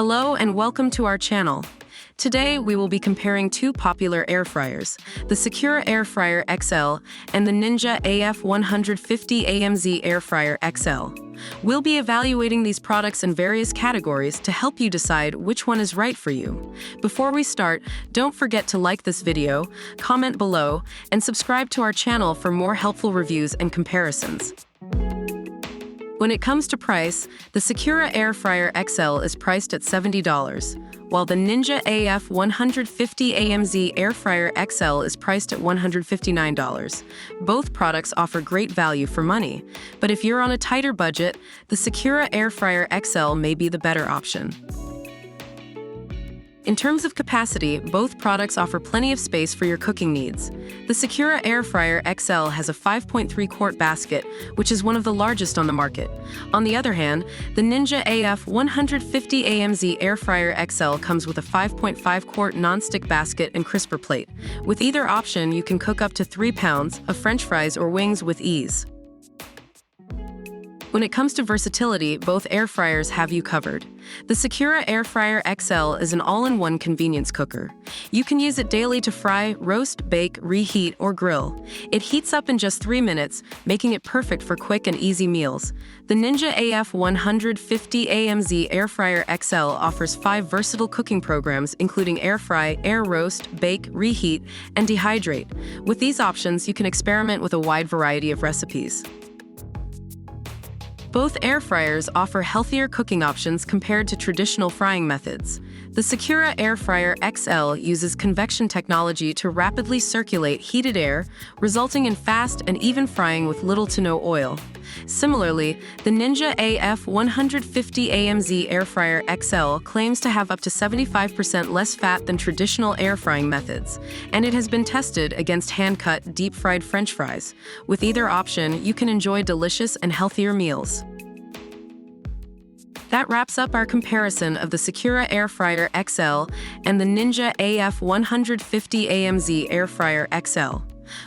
Hello and welcome to our channel. Today we will be comparing two popular air fryers, the Secura Air Fryer XL and the Ninja AF150 AMZ Air Fryer XL. We'll be evaluating these products in various categories to help you decide which one is right for you. Before we start, don't forget to like this video, comment below, and subscribe to our channel for more helpful reviews and comparisons. When it comes to price, the Secura Air Fryer XL is priced at $70, while the Ninja AF150 AMZ Air Fryer XL is priced at $159. Both products offer great value for money, but if you're on a tighter budget, the Secura Air Fryer XL may be the better option. In terms of capacity, both products offer plenty of space for your cooking needs. The Secura Air Fryer XL has a 5.3-quart basket, which is one of the largest on the market. On the other hand, the Ninja AF150 AMZ Air Fryer XL comes with a 5.5-quart non-stick basket and crisper plate. With either option, you can cook up to 3 pounds of French fries or wings with ease. When it comes to versatility, both air fryers have you covered. The Secura Air Fryer XL is an all-in-one convenience cooker. You can use it daily to fry, roast, bake, reheat, or grill. It heats up in just 3 minutes, making it perfect for quick and easy meals. The Ninja AF150 AMZ Air Fryer XL offers 5 versatile cooking programs, including air fry, air roast, bake, reheat, and dehydrate. With these options, you can experiment with a wide variety of recipes. Both air fryers offer healthier cooking options compared to traditional frying methods. The Secura Air Fryer XL uses convection technology to rapidly circulate heated air, resulting in fast and even frying with little to no oil. Similarly, the Ninja AF150 AMZ Air Fryer XL claims to have up to 75% less fat than traditional air frying methods, and it has been tested against hand-cut, deep-fried French fries. With either option, you can enjoy delicious and healthier meals. That wraps up our comparison of the Secura Air Fryer XL and the Ninja AF150 AMZ Air Fryer XL.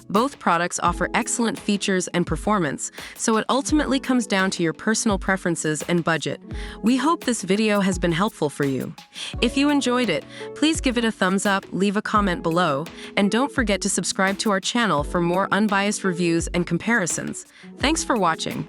Both products offer excellent features and performance, so it ultimately comes down to your personal preferences and budget. We hope this video has been helpful for you. If you enjoyed it, please give it a thumbs up, leave a comment below, and don't forget to subscribe to our channel for more unbiased reviews and comparisons. Thanks for watching.